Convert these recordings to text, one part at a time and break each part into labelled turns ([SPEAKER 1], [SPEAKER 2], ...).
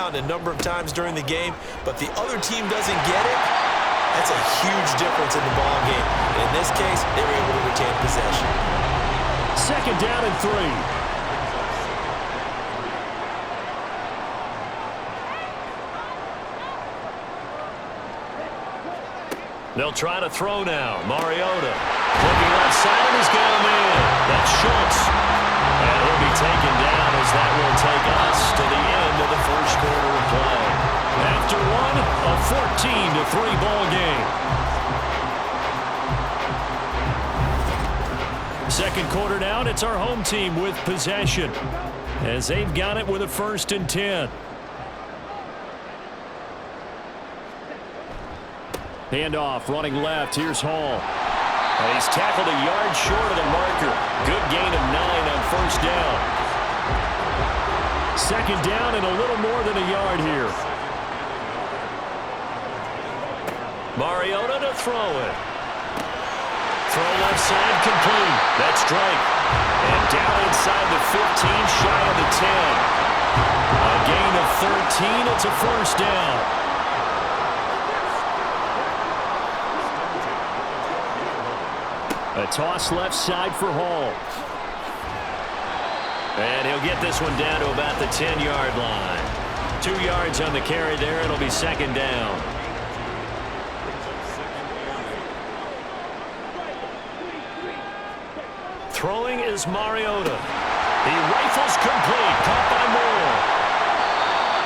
[SPEAKER 1] down a number of times during the game, but the other team doesn't get it, that's a huge difference in the ball game. And in this case, they were able to retain possession.
[SPEAKER 2] Second down and 3. They'll try to throw now. Mariota looking outside, and he's got him in. That's Schultz. And he'll be taken down as that will take us to the end of the first quarter of play. After one, a 14-3 ball game. Second quarter down, it's our home team with possession as they've got it with a 1st and 10. Handoff, running left. Here's Hall. And he's tackled a yard short of the marker. Good gain of 9 on 1st down. Second down and a little more than a yard here. Mariota to throw it. Throw left side, complete. That's Drake. And down inside the 15, shy of the 10. A gain of 13. It's a 1st down. A toss left side for Hall. And he'll get this one down to about the 10-yard line. 2 yards on the carry there. It'll be second down. Throwing is Mariota. He rifles complete. Caught by Moore.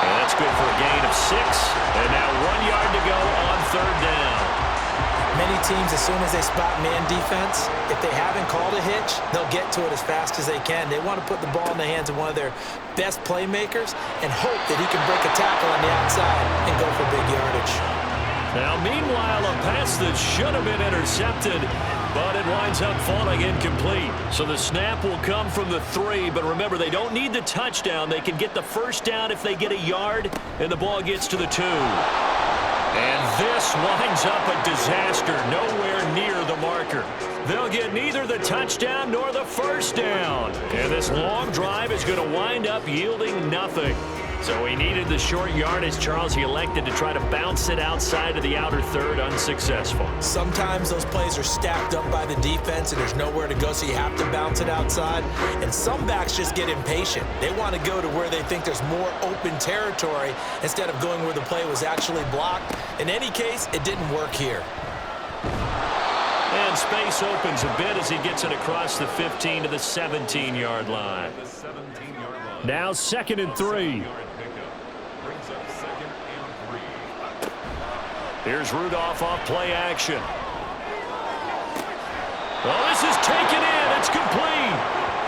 [SPEAKER 2] And that's good for a gain of 6. And now 1 yard to go on 3rd down.
[SPEAKER 1] Many teams, as soon as they spot man defense, if they haven't called a hitch, they'll get to it as fast as they can. They want to put the ball in the hands of one of their best playmakers and hope that he can break a tackle on the outside and go for big yardage.
[SPEAKER 2] Now, meanwhile, a pass that should have been intercepted, but it winds up falling incomplete. So the snap will come from the 3, but remember, they don't need the touchdown. They can get the 1st down if they get a yard, and the ball gets to the 2. And this winds up a disaster, nowhere near the marker. They'll get neither the touchdown nor the 1st down. And this long drive is going to wind up yielding nothing. So he needed the short yardage, Charles. He elected to try to bounce it outside of the outer 3rd, unsuccessful.
[SPEAKER 1] Sometimes those plays are stacked up by the defense and there's nowhere to go, so you have to bounce it outside. And some backs just get impatient. They want to go to where they think there's more open territory instead of going where the play was actually blocked. In any case, it didn't work here.
[SPEAKER 2] And space opens a bit as he gets it across the 15 to the 17-yard line. Now 2nd and 3. Here's Rudolph off play action. Well, this is taken in. It's complete.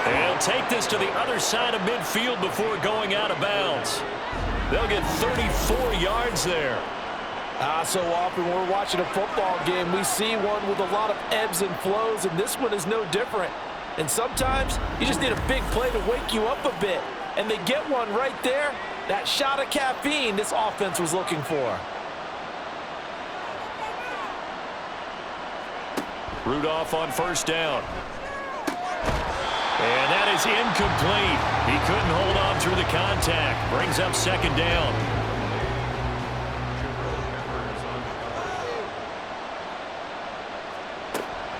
[SPEAKER 2] They'll take this to the other side of midfield before going out of bounds. They'll get 34 yards there.
[SPEAKER 3] So often we're watching a football game, we see one with a lot of ebbs and flows, and this one is no different. And sometimes you just need a big play to wake you up a bit. And they get one right there. That shot of caffeine this offense was looking for.
[SPEAKER 2] Rudolph on 1st down. And that is incomplete. He couldn't hold on through the contact. Brings up 2nd down.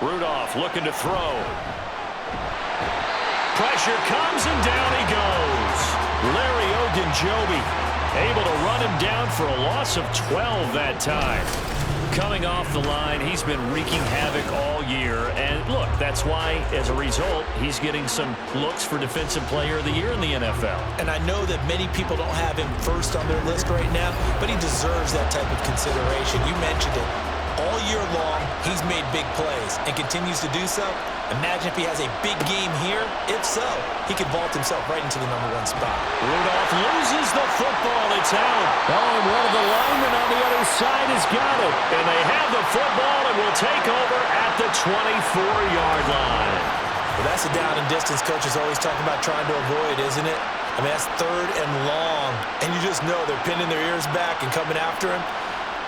[SPEAKER 2] Rudolph looking to throw. Pressure comes and down he goes. Larry Ogunjobi able to run him down for a loss of 12 that time. Coming off the line, he's been wreaking havoc all year. And look, that's why, as a result, he's getting some looks for Defensive Player of the Year in the NFL.
[SPEAKER 1] And I know that many people don't have him first on their list right now, but he deserves that type of consideration. You mentioned it. All year long, he's made big plays and continues to do so. Imagine if he has a big game here. If so, he could vault himself right into the #1 spot.
[SPEAKER 2] Rudolph loses the football. It's out. Oh, and one of the linemen on the other side has got it. And they have the football and will take over at the 24-yard line.
[SPEAKER 1] Well, that's a down and distance coach is always talking about trying to avoid, isn't it? I mean, that's 3rd and long. And you just know they're pinning their ears back and coming after him.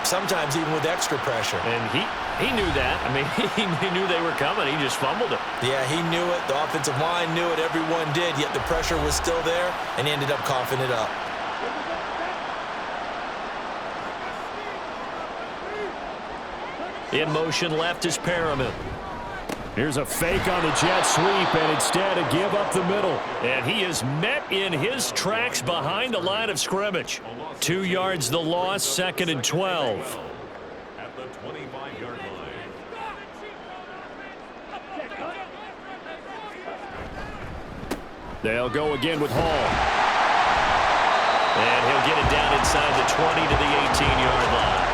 [SPEAKER 1] Sometimes even with extra pressure.
[SPEAKER 2] And he knew that. I mean, he knew they were coming. He just fumbled it.
[SPEAKER 1] Yeah, he knew it. The offensive line knew it. Everyone did. Yet the pressure was still there, and he ended up coughing it up.
[SPEAKER 2] In motion left is Perriman. Here's a fake on the jet sweep, and instead a give up the middle. And he is met in his tracks behind the line of scrimmage. 2 yards the loss, 2nd and 12.
[SPEAKER 4] At the 25-yard line.
[SPEAKER 2] They'll go again with Hall. And he'll get it down inside the 20 to the 18-yard line.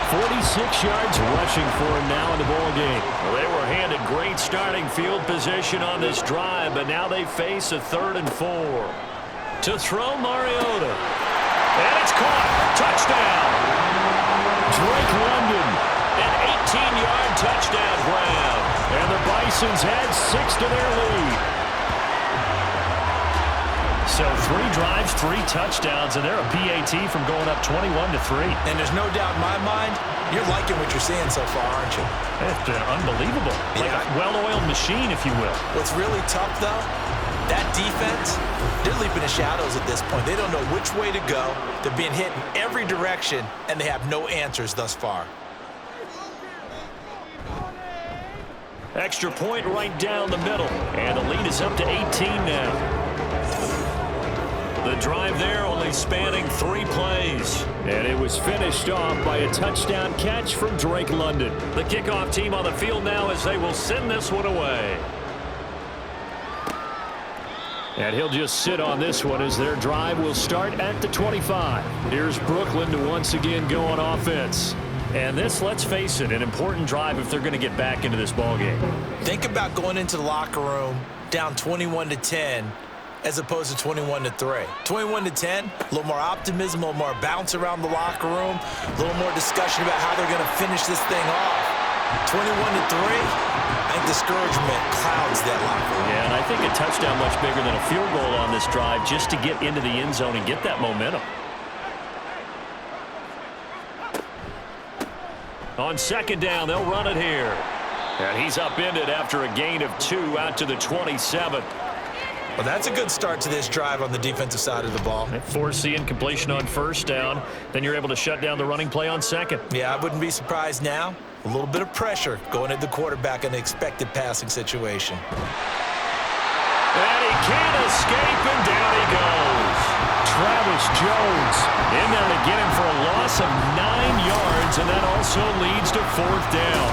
[SPEAKER 2] 46 yards rushing for him now in the ball game. Well, they were handed great starting field position on this drive, but now they face a 3rd and 4. To throw Mariota. And it's caught. Touchdown. Drake London. An 18-yard touchdown grab. And the Bisons add 6 to their lead. So 3 drives, 3 touchdowns, and they're a PAT from going up 21-3.
[SPEAKER 1] And there's no doubt in my mind, you're liking what you're seeing so far, aren't you?
[SPEAKER 2] It's been unbelievable. Like a well-oiled machine, if you will.
[SPEAKER 1] What's really tough, though, that defense, they're leaping the shadows at this point. They don't know which way to go. They're being hit in every direction, and they have no answers thus far.
[SPEAKER 2] Extra point right down the middle, and the lead is up to 18 now. The drive there only spanning 3 plays. And it was finished off by a touchdown catch from Drake London. The kickoff team on the field now as they will send this one away. And he'll just sit on this one as their drive will start at the 25. Here's Brooklyn to once again go on offense. And this, let's face it, an important drive if they're going to get back into this ballgame.
[SPEAKER 1] Think about going into the locker room down 21-10 as opposed to 21-3. 21-10, a little more optimism, a little more bounce around the locker room, a little more discussion about how they're going to finish this thing off. 21-3, I think discouragement clouds that locker room.
[SPEAKER 2] Yeah, and I think a touchdown much bigger than a field goal on this drive just to get into the end zone and get that momentum. On 2nd down, they'll run it here. And he's upended after a gain of 2 out to the 27.
[SPEAKER 1] Well, that's a good start to this drive on the defensive side of the ball.
[SPEAKER 2] Force the incompletion on 1st down. Then you're able to shut down the running play on 2nd.
[SPEAKER 1] Yeah, I wouldn't be surprised now. A little bit of pressure going at the quarterback in an expected passing situation.
[SPEAKER 2] And he can't escape, and down he goes. Travis Jones in there to get him for a loss of 9 yards, and that also leads to 4th down.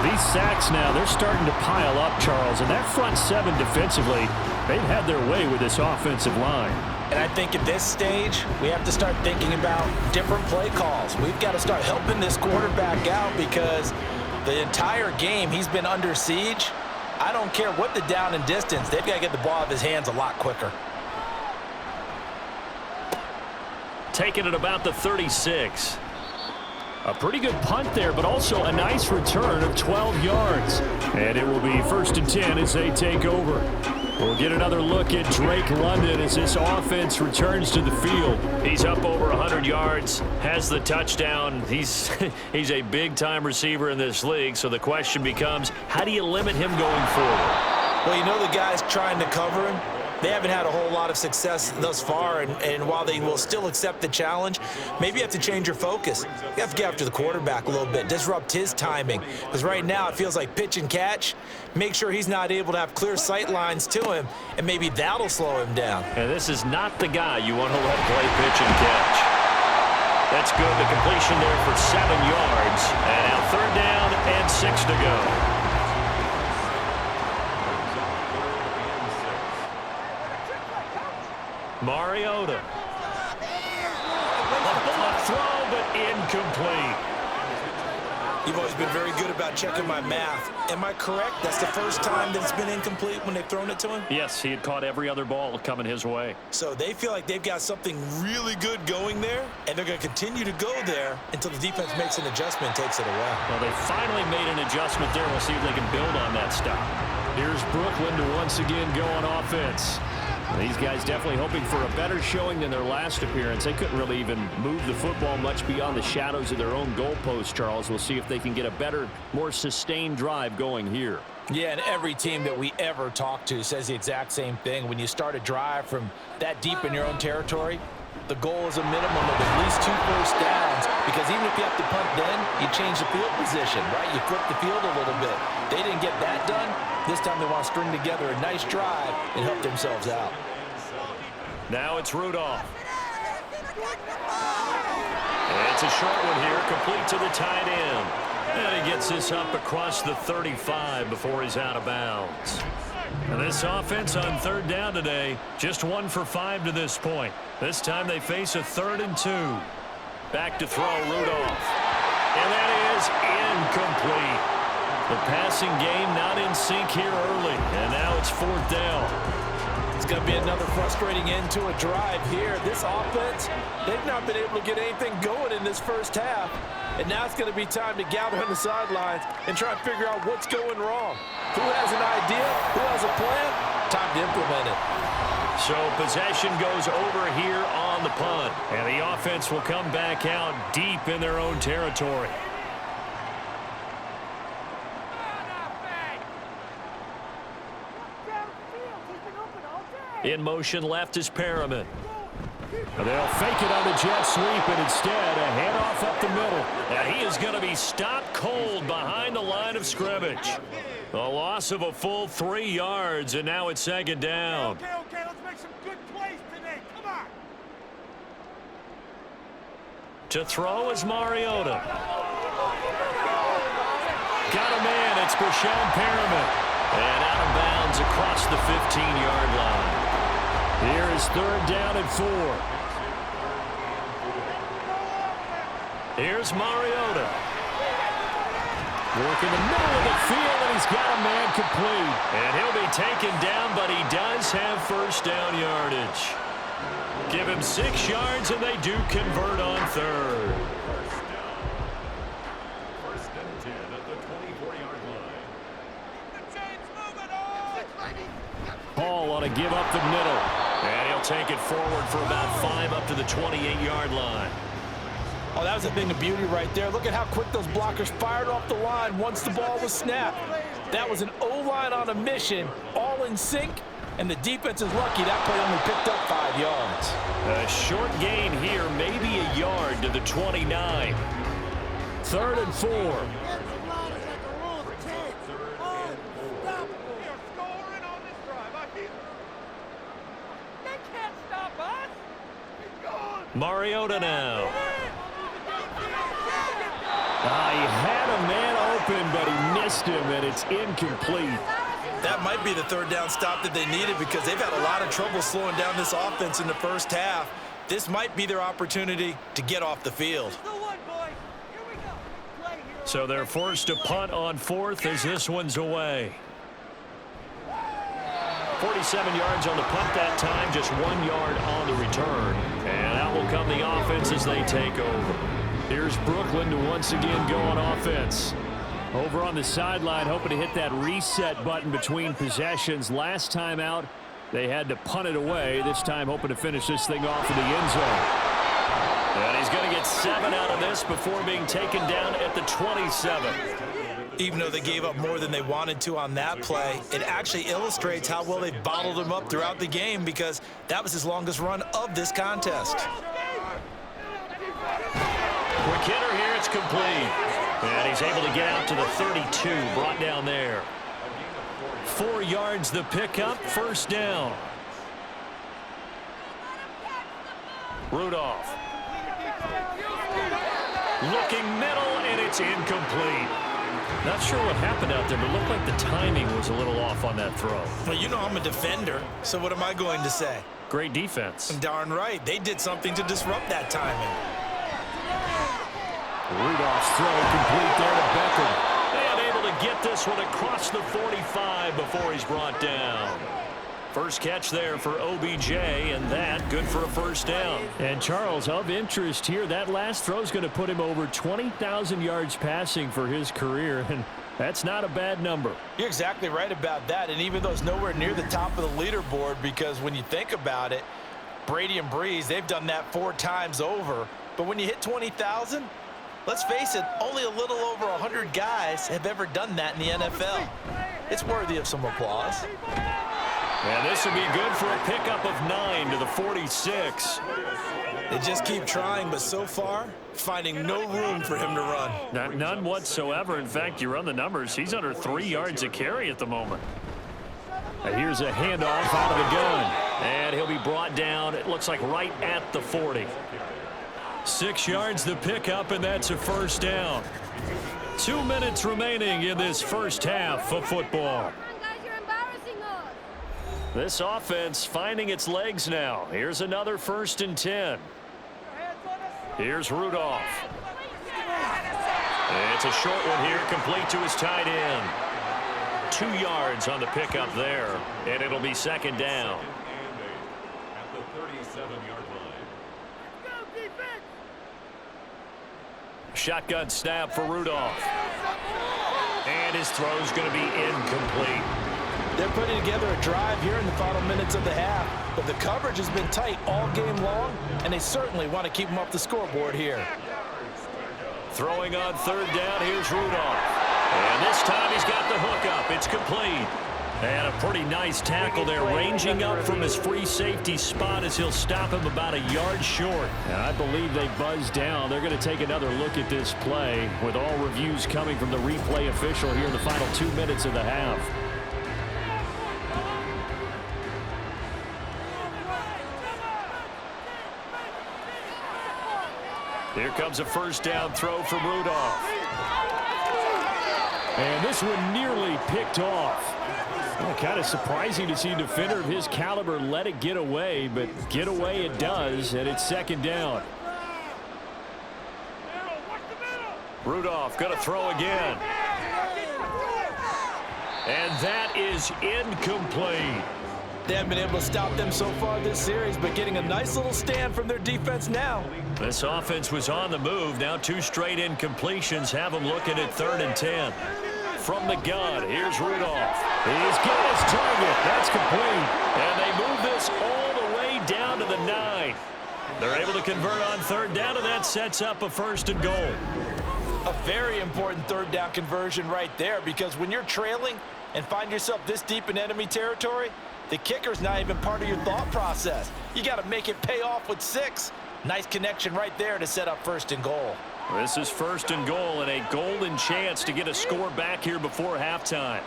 [SPEAKER 2] These sacks now, they're starting to pile up, Charles, and that front 7 defensively, they've had their way with this offensive line.
[SPEAKER 1] And I think at this stage, we have to start thinking about different play calls. We've got to start helping this quarterback out because the entire game he's been under siege. I don't care what the down and distance, they've got to get the ball out of his hands a lot quicker.
[SPEAKER 2] Taking it about the 36. A pretty good punt there, but also a nice return of 12 yards. And it will be 1st and 10 as they take over. We'll get another look at Drake London as this offense returns to the field. He's up over 100 yards, has the touchdown. He's a big-time receiver in this league, so the question becomes, how do you limit him going forward?
[SPEAKER 1] Well, you know the guys trying to cover him, they haven't had a whole lot of success thus far, and while they will still accept the challenge, maybe you have to change your focus. You have to get after the quarterback a little bit, disrupt his timing, because right now it feels like pitch and catch. Make sure he's not able to have clear sight lines to him, and maybe that'll slow him down.
[SPEAKER 2] And this is not the guy you want to let play pitch and catch. That's good. The completion there for 7 yards, and now 3rd down and 6 to go. Mariota. A block throw, but incomplete.
[SPEAKER 1] You've always been very good about checking my math. Am I correct? That's the first time that it's been incomplete when they've thrown it to him?
[SPEAKER 2] Yes, he had caught every other ball coming his way.
[SPEAKER 1] So they feel like they've got something really good going there, and they're going to continue to go there until the defense makes an adjustment and takes it away.
[SPEAKER 2] Well, they finally made an adjustment there. We'll see if they can build on that stop. Here's Brooklyn to once again go on offense. These guys definitely hoping for a better showing than their last appearance. They couldn't really even move the football much beyond the shadows of their own goalpost, Charles. We'll see if they can get a better, more sustained drive going here.
[SPEAKER 3] Yeah, and every team that we ever talk to says the exact same thing. When you start a drive from that deep in your own territory, The goal is a minimum of at least 2 first downs, because even if you have to punt then, you change the field position, right? You flip the field a little bit. They didn't get that done. This time they want to string together a nice drive and help themselves out.
[SPEAKER 2] Now it's Rudolph. It's a short one here, complete to the tight end. And he gets this up across the 35 before he's out of bounds. And this offense on third down today, just 1 for 5 to this point. This time they face a 3rd and 2. Back to throw, Rudolph. And that is incomplete. The passing game not in sync here early. And now it's 4th down.
[SPEAKER 3] It's going to be another frustrating end to a drive here. This offense, they've not been able to get anything going in this first half. And now it's going to be time to gather on the sidelines and try and figure out what's going wrong. Who has an idea? Who has a plan? Time to implement it.
[SPEAKER 2] So possession goes over here on the punt. And the offense will come back out deep in their own territory. In motion left is Perriman. They'll fake it on the jet sweep, and instead a handoff up the middle. And he is going to be stopped cold behind the line of scrimmage. A loss of a full 3 yards, and now it's 2nd down.
[SPEAKER 5] Okay, let's make some good plays today. Come on.
[SPEAKER 2] To throw is Mariota. Got a man, it's Brashon Perriman. And out of bounds across the 15-yard line. Here is 3rd down and 4. Here's Mariota. Working the middle of the field, and he's got a man complete. And he'll be taken down, but he does have 1st down yardage. Give him 6 yards, and they do convert on 3rd.
[SPEAKER 4] First and 10 at the 24-yard line.
[SPEAKER 5] The chain's moving on.
[SPEAKER 2] Paul on a give up the middle. And he'll take it forward for about 5 up to the 28-yard line.
[SPEAKER 3] Oh, that was a thing of beauty right there. Look at how quick those blockers fired off the line once the ball was snapped. That was an O-line on a mission, all in sync, and the defense is lucky that play only picked up 5 yards.
[SPEAKER 2] A short gain here, maybe a yard to the 29. 3rd and 4. Mariota now. He had a man open, but he missed him, and it's incomplete.
[SPEAKER 1] That might be the 3rd down stop that they needed, because they've had a lot of trouble slowing down this offense in the first half. This might be their opportunity to get off the field.
[SPEAKER 2] So they're forced to punt on 4th as this one's away. 47 yards on the punt that time, just 1 yard on the return. And out will come the offense as they take over. Here's Brooklyn to once again go on offense. Over on the sideline, hoping to hit that reset button between possessions. Last time out, they had to punt it away. This time hoping to finish this thing off in the end zone. And he's going to get 7 out of this before being taken down at the 27.
[SPEAKER 1] Even though they gave up more than they wanted to on that play, it actually illustrates how well they bottled him up throughout the game, because that was his longest run of this contest.
[SPEAKER 2] Quick hitter here, it's complete. And he's able to get out to the 32, brought down there. 4 yards the pickup, 1st down. Rudolph. Looking middle, and it's incomplete. Not sure what happened out there, but it looked like the timing was a little off on that throw.
[SPEAKER 1] Well, you know I'm a defender, so what am I going to say?
[SPEAKER 2] Great defense.
[SPEAKER 1] Darn right. They did something to disrupt that timing.
[SPEAKER 2] Rudolph's throw complete there to Beckham. And able to get this one across the 45 before he's brought down. First catch there for OBJ, and that good for a 1st down. And Charles, of interest here, that last throw is going to put him over 20,000 yards passing for his career, and that's not a bad number.
[SPEAKER 3] You're exactly right about that, and even though it's nowhere near the top of the leaderboard, because when you think about it, Brady and Breeze, they've done that 4 times over. But when you hit 20,000, let's face it, only a little over 100 guys have ever done that in the NFL. It's worthy of some applause.
[SPEAKER 2] And this will be good for a pickup of 9 to the 46.
[SPEAKER 1] They just keep trying, but so far, finding no room for him to run.
[SPEAKER 2] None whatsoever. In fact, you run the numbers, he's under 3 yards a carry at the moment. Here's a handoff out of the gun. And he'll be brought down, it looks like right at the 40. 6 yards the pickup, and that's a first down. 2 minutes remaining in this first half of football. This offense finding its legs now. Here's another 1st and 10. Here's Rudolph. It's a short one here, complete to his tight end. 2 yards on the pickup there, and it'll be 2nd down.
[SPEAKER 4] At the 37-yard line.
[SPEAKER 2] Shotgun snap for Rudolph. And his throw's going to be incomplete.
[SPEAKER 3] They're putting together a drive here in the final minutes of the half, but the coverage has been tight all game long, and they certainly want to keep them off the scoreboard here.
[SPEAKER 2] Throwing on 3rd down, here's Rudolph. And this time he's got the hook up. It's complete. And a pretty nice tackle there, ranging up from his free safety spot as he'll stop him about a yard short. And I believe they buzzed down. They're going to take another look at this play, with all reviews coming from the replay official here in the final 2 minutes of the half. Here comes a 1st down throw from Rudolph. And this one nearly picked off. Well, kind of surprising to see a defender of his caliber let it get away, but get away it does, and it's 2nd down. Rudolph going to throw again. And that is incomplete.
[SPEAKER 3] They haven't been able to stop them so far this series, but getting a nice little stand from their defense now.
[SPEAKER 2] This offense was on the move. Now 2 straight incompletions have them looking at 3rd and 10. From the gun, here's Rudolph. He's got his target. That's complete. And they move this all the way down to the 9. They're able to convert on 3rd down, and that sets up a 1st and goal.
[SPEAKER 3] A very important 3rd down conversion right there, because when you're trailing and find yourself this deep in enemy territory, the kicker's not even part of your thought process. You got to make it pay off with 6. Nice connection right there to set up 1st and goal.
[SPEAKER 2] This is 1st and goal, and a golden chance to get a score back here before halftime.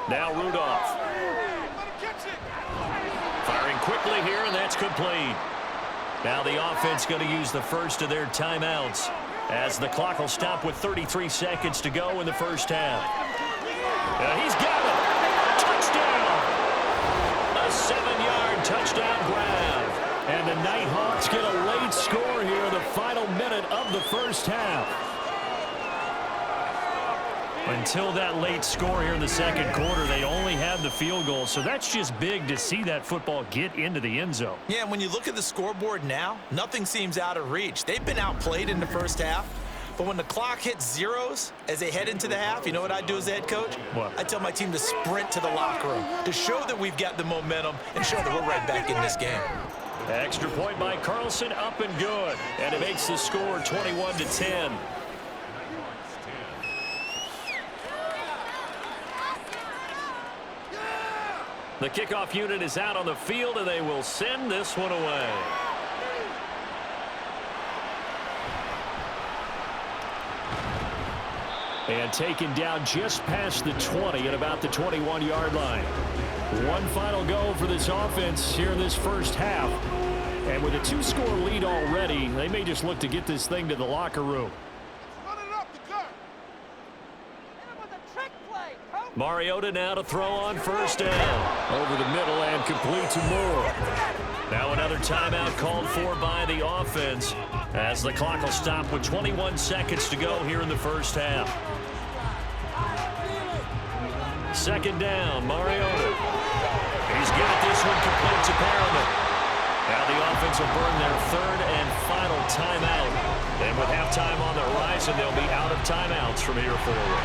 [SPEAKER 2] Now Rudolph. Firing quickly here, and that's complete. Now the offense going to use the first of their timeouts, as the clock will stop with 33 seconds to go in the first half. He's got it. Touchdown. A 7-yard touchdown grab. And the Nighthawks get a late score here in the final minute of the first half. Until that late score here in the 2nd quarter, they only had the field goal. So that's just big to see that football get into the end zone.
[SPEAKER 1] Yeah, and when you look at the scoreboard now, nothing seems out of reach. They've been outplayed in the first half. But when the clock hits zeros as they head into the half, you know what I do as the head coach?
[SPEAKER 2] What?
[SPEAKER 1] I tell my team to sprint to the locker room to show that we've got the momentum and show that we're right back in this game.
[SPEAKER 2] Extra point by Carlson, up and good. And it makes the score 21-10. The kickoff unit is out on the field, and they will send this one away. And taken down just past the 20 at about the 21-yard line. One final go for this offense here in this first half. And with a 2-score lead already, they may just look to get this thing to the locker room. Mariota now to throw on first down. Over the middle and complete to Moore. Now another timeout called for by the offense, as the clock will stop with 21 seconds to go here in the first half. 2nd down, Mariota. He's got this one complete to Perriman. Now the offense will burn their 3rd and final timeout. And with halftime on the horizon, they'll be out of timeouts from here forward.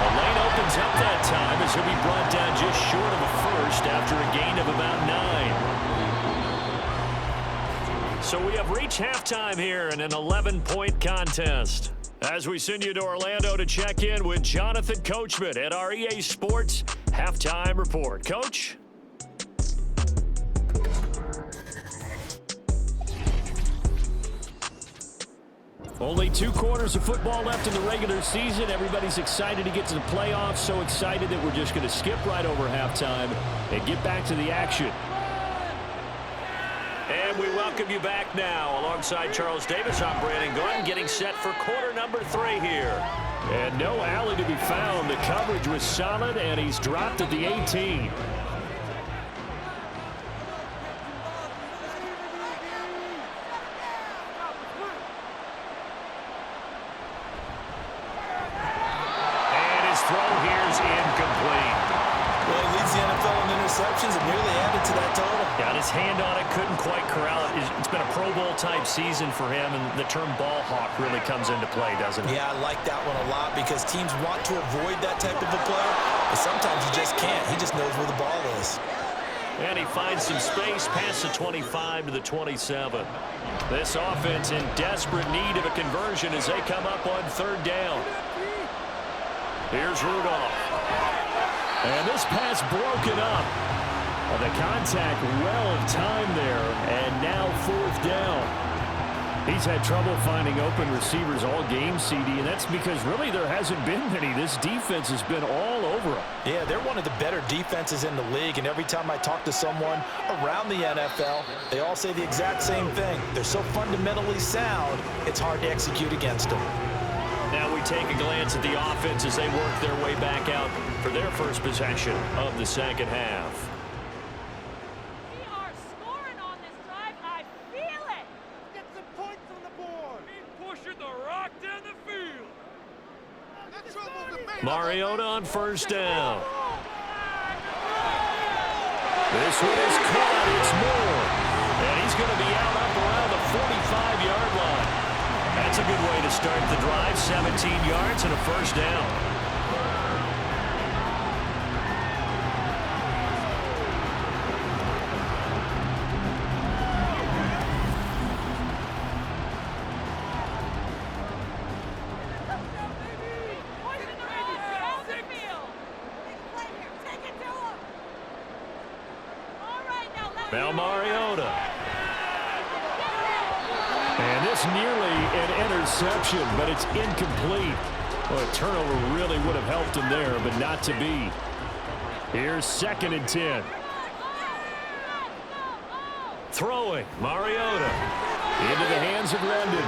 [SPEAKER 2] The lane opens up that time as he'll be brought down just short of a first after a gain of about 9. So we have reached halftime here in an 11-point contest. As we send you to Orlando to check in with Jonathan Coachman at our EA Sports Halftime Report. Coach? Only 2 quarters of football left in the regular season. Everybody's excited to get to the playoffs, so excited that we're just going to skip right over halftime and get back to the action. And we welcome you back now. Alongside Charles Davis, I'm Brandon Gordon, getting set for quarter number 3 here. And no alley to be found. The coverage was solid, and he's dropped at the 18.
[SPEAKER 1] Interceptions and nearly added to that total.
[SPEAKER 2] Got his hand on it, couldn't quite corral it. It's been a Pro Bowl type season for him, and the term ball hawk really comes into play, doesn't it?
[SPEAKER 1] Yeah, I like that one a lot because teams want to avoid that type of a player, but sometimes you just can't. He just knows where the ball is.
[SPEAKER 2] And he finds some space past the 25 to the 27. This offense in desperate need of a conversion as they come up on 3rd down. Here's Rudolph. And this pass broken up. Well, the contact well of time there, and now 4th down. He's had trouble finding open receivers all game, CD, and that's because really there hasn't been many. This defense has been all over him.
[SPEAKER 1] Yeah, they're one of the better defenses in the league, and every time I talk to someone around the NFL, they all say the exact same thing. They're so fundamentally sound, it's hard to execute against them.
[SPEAKER 2] Now we take a glance at the offense as they work their way back out for their first possession of the second half.
[SPEAKER 6] We are scoring on this drive. I feel it.
[SPEAKER 5] Get some points on the board.
[SPEAKER 6] Keep pushing the rock down the field.
[SPEAKER 2] Mariota on 1st down. This one is caught. It's Moore. And he's going to be out up around the 45-yard line. That's a good way to start the drive. 17 yards and a 1st down. Now Mariota. And this nearly an interception, but it's incomplete. Well, a turnover really would have helped him there, but not to be. Here's 2nd and 10. Throwing, Mariota. Into the hands of London.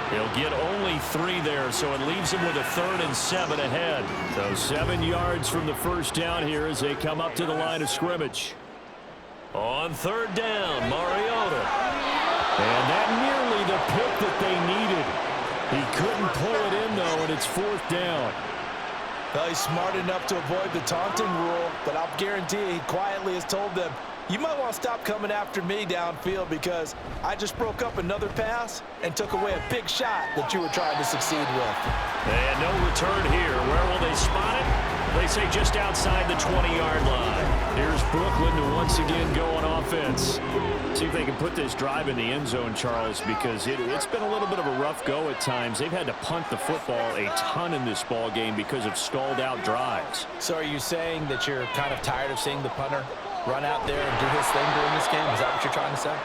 [SPEAKER 2] He'll get only 3 there, so it leaves him with a 3rd and 7 ahead. So 7 yards from the 1st down here as they come up to the line of scrimmage. On 3rd down, Mariota. And that nearly the pick that they needed. He couldn't pull it in, though, and it's 4th down.
[SPEAKER 1] Well, he's smart enough to avoid the taunting rule, but I'll guarantee you he quietly has told them, you might want to stop coming after me downfield because I just broke up another pass and took away a big shot that you were trying to succeed with.
[SPEAKER 2] And no return here. Where will they spot it? They say just outside the 20-yard line. Here's Brooklyn to once again go on offense. See if they can put this drive in the end zone, Charles, because it's been a little bit of a rough go at times. They've had to punt the football a ton in this ball game because of stalled-out drives.
[SPEAKER 1] So are you saying that you're kind of tired of seeing the punter run out there and do his thing during this game? Is that what you're trying to say?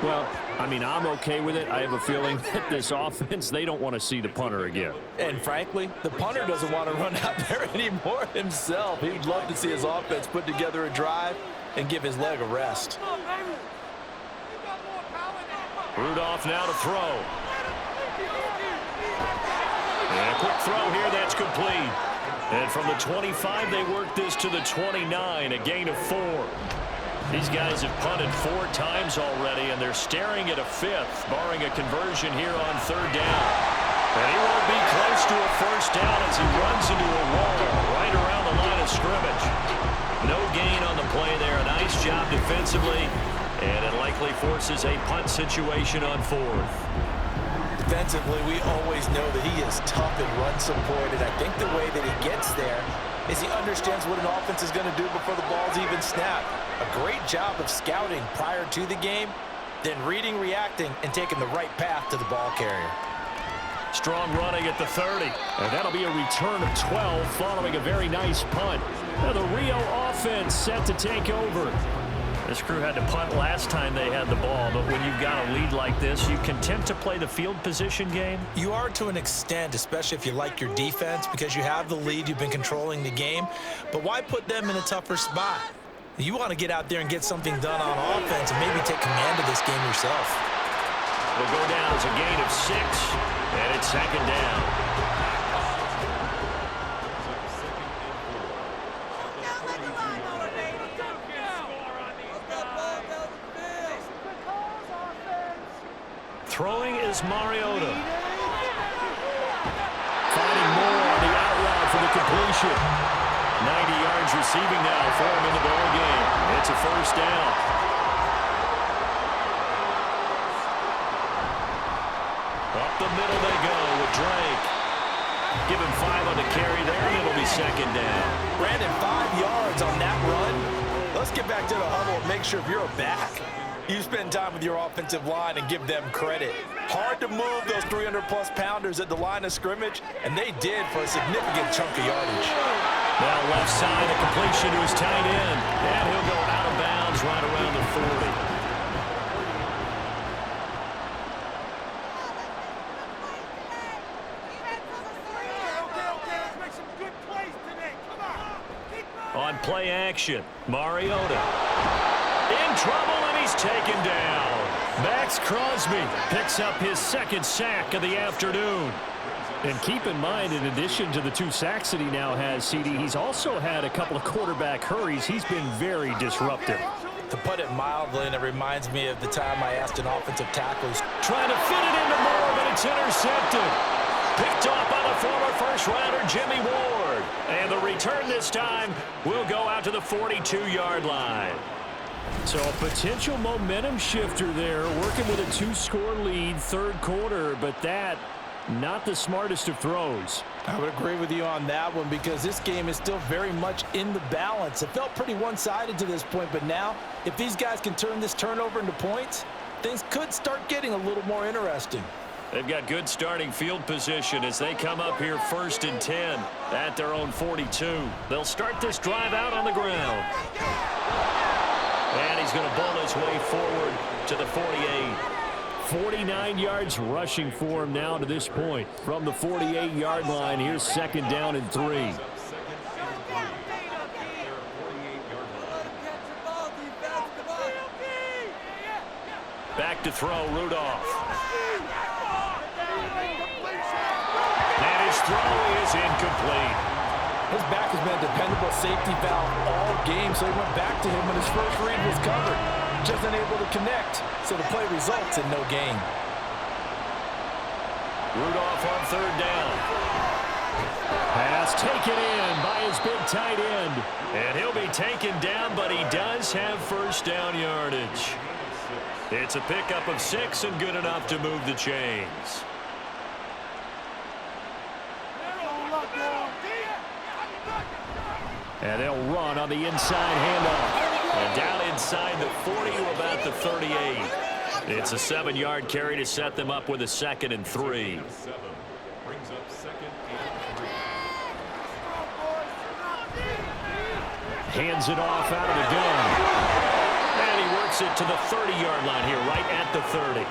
[SPEAKER 2] Well, I mean, I'm okay with it. I have a feeling that this offense, they don't want to see the punter again.
[SPEAKER 1] And frankly, the punter doesn't want to run out there anymore himself. He'd love to see his offense put together a drive and give his leg a rest.
[SPEAKER 2] Rudolph now to throw. And a quick throw here, that's complete. And from the 25, they work this to the 29, a gain of 4. These guys have punted 4 times already, and they're staring at a 5th, barring a conversion here on 3rd down. And he won't be close to a 1st down as he runs into a wall right around the line of scrimmage. No gain on the play there. A nice job defensively, and it likely forces a punt situation on 4th.
[SPEAKER 1] Defensively, we always know that he is tough and run support, and I think the way that he gets there is he understands what an offense is going to do before the ball's even snapped. A great job of scouting prior to the game, then reading, reacting, and taking the right path to the ball carrier.
[SPEAKER 2] Strong running at the 30, and that'll be a return of 12 following a very nice punt. Now the Rio offense set to take over. This crew had to punt last time they had the ball, but when you've got a lead like this, you content to play the field position game?
[SPEAKER 1] You are to an extent, especially if you like your defense, because you have the lead, you've been controlling the game. But why put them in a tougher spot? You want to get out there and get something done on offense and maybe take command of this game yourself.
[SPEAKER 2] Will go down as a gain of 6, and it's second down. Throwing is Mariota. Finding more on the out route for the completion. 90 yards receiving now for him in the ball game. It's a first down. Up the middle they go with Drake. Give him 5 on the carry there, and it'll be second down.
[SPEAKER 1] Brandon, 5 yards on that run. Let's get back to the huddle and make sure if you're a back, you spend time with your offensive line and give them credit. Hard to move those 300-plus pounders at the line of scrimmage, and they did for a significant chunk of yardage.
[SPEAKER 2] Now left side, a completion to his tight end, and he'll go out of bounds right around the 40. On play action, Mariota. In trouble, and he's taken down. Max Crosby picks up his second sack of the afternoon.
[SPEAKER 7] And keep in mind, in addition to the 2 sacks that he now has, CD, he's also had a couple of quarterback hurries. He's been very disruptive.
[SPEAKER 1] To put it mildly, and it reminds me of the time I asked an offensive tackle.
[SPEAKER 2] Trying to fit it into Moore, but it's intercepted. Picked off by the former first-rounder Jimmy Ward. And the return this time will go out to the 42-yard line.
[SPEAKER 7] So a potential momentum shifter there, working with a 2-score lead, third quarter, but that, not the smartest of throws.
[SPEAKER 1] I would agree with you on that one because this game is still very much in the balance. It felt pretty one-sided to this point, but now, if these guys can turn this turnover into points, things could start getting a little more interesting.
[SPEAKER 2] They've got good starting field position as they come up here 1st and 10 at their own 42. They'll start this drive out on the ground. And he's going to bowl his way forward to the 48.
[SPEAKER 7] 49 yards rushing for him now to this point. From the 48-yard line, here's second down and 3.
[SPEAKER 2] Back to throw, Rudolph. And his throw is incomplete.
[SPEAKER 3] His back has been a dependable safety valve all game, so he went back to him when his first read was covered. Just unable to connect, so the play results in no gain.
[SPEAKER 2] Rudolph on third down.
[SPEAKER 7] Pass taken in by his big tight end.
[SPEAKER 2] And he'll be taken down, but he does have first down yardage. It's a pickup of 6 and good enough to move the chains.
[SPEAKER 7] And they'll run on the inside handoff.
[SPEAKER 2] And down inside the 40 to about the 38. It's a 7-yard carry to set them up with a 2nd and 3.
[SPEAKER 4] Brings up 2nd and 3.
[SPEAKER 7] Hands it off out of the gun.
[SPEAKER 2] And he works it to the 30-yard line here, right at the 30.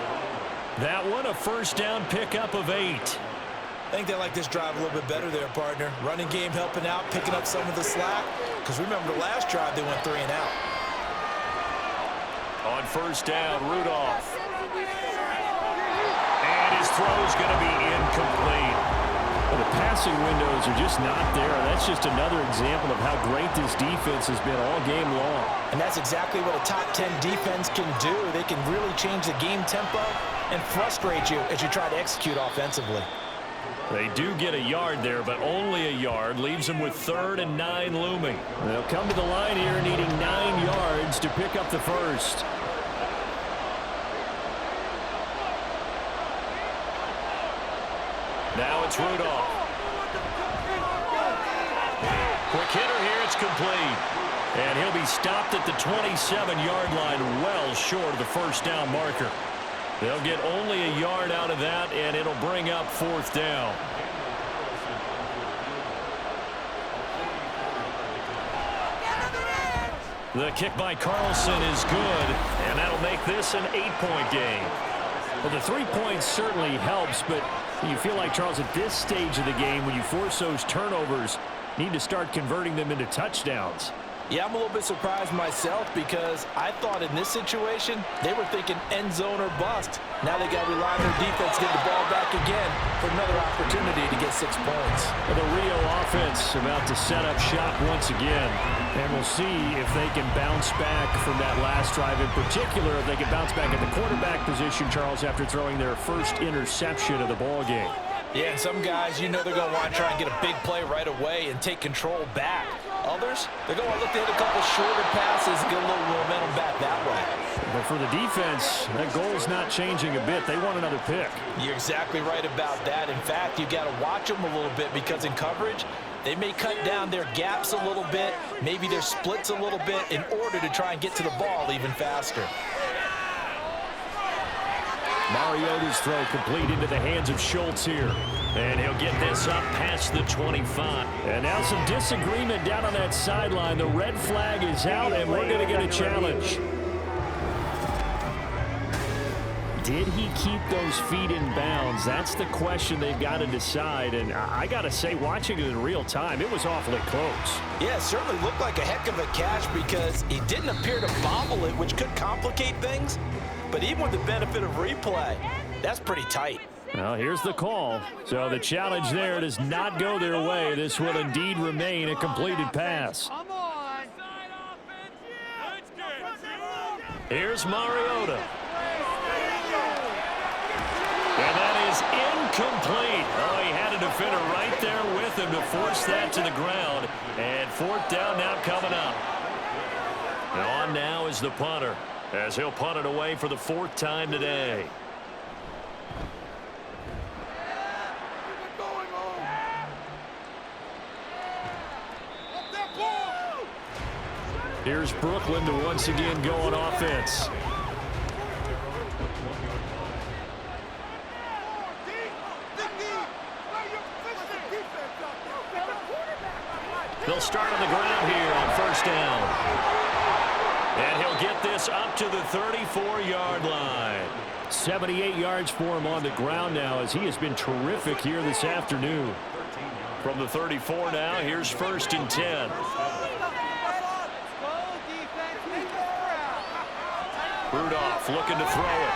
[SPEAKER 7] That one a first down pickup of 8.
[SPEAKER 1] I think they like this drive a little bit better there, partner. Running game helping out, picking up some of the slack. Because remember, the last drive they went 3 and out.
[SPEAKER 2] On first down, Rudolph. And his throw's going to be incomplete.
[SPEAKER 7] Well, the passing windows are just not there. That's just another example of how great this defense has been all game long.
[SPEAKER 1] And that's exactly what a top 10 defense can do. They can really change the game tempo and frustrate you as you try to execute offensively.
[SPEAKER 2] They do get a yard there, but only a yard. Leaves them with 3rd and 9 looming.
[SPEAKER 7] They'll come to the line here needing 9 yards to pick up the first.
[SPEAKER 2] Now it's Rudolph. Quick hitter here, it's complete. And he'll be stopped at the 27-yard line, well short of the first down marker. They'll get only a yard out of that, and it'll bring up 4th down. The kick by Carlson is good, and that'll make this an 8-point game.
[SPEAKER 7] Well, the 3 points certainly helps, but you feel like, Charles, at this stage of the game, when you force those turnovers, need to start converting them into touchdowns.
[SPEAKER 3] Yeah, I'm a little bit surprised myself because I thought in this situation they were thinking end zone or bust. Now they got to rely on their defense to get the ball back again for another opportunity to get 6 points.
[SPEAKER 7] Well, the Rio offense about to set up shop once again, and we'll see if they can bounce back from that last drive. In particular, if they can bounce back at the quarterback position, Charles, after throwing their first interception of the ball game.
[SPEAKER 3] Yeah, and some guys, you know they're going to want to try and get a big play right away and take control back. Others, they're going to look to hit a couple shorter passes and get a little momentum back that way.
[SPEAKER 7] But for the defense, that goal's not changing a bit. They want another pick.
[SPEAKER 3] You're exactly right about that. In fact, you've got to watch them a little bit because in coverage, they may cut down their gaps a little bit, maybe their splits a little bit in order to try and get to the ball even faster.
[SPEAKER 7] Mariota's throw complete into the hands of Schultz here.
[SPEAKER 2] And he'll get this up past the 25.
[SPEAKER 7] And now some disagreement down on that sideline. The red flag is out, and we're going to get a challenge. Did he keep those feet in bounds? That's the question they've got to decide. And I got to say, watching it in real time, it was awfully close.
[SPEAKER 3] Yeah, it certainly looked like a heck of a catch because he didn't appear to bobble it, which could complicate things. But even with the benefit of replay, that's pretty tight.
[SPEAKER 7] Well, here's the call. So the challenge there does not go their way. This will indeed remain a completed pass.
[SPEAKER 5] Come on.
[SPEAKER 2] Here's Mariota. And that is incomplete. Oh, he had a defender right there with him to force that to the ground. And 4th down now coming up. And on now is the punter, as he'll punt it away for the 4th time today.
[SPEAKER 7] Here's Brooklyn to once again go on offense.
[SPEAKER 2] They'll start on the ground here on 1st down. And he'll get this up to the 34-yard line.
[SPEAKER 7] 78 yards for him on the ground now, as he has been terrific here this afternoon.
[SPEAKER 2] From the 34 now, here's 1st and 10. Rudolph looking to throw it.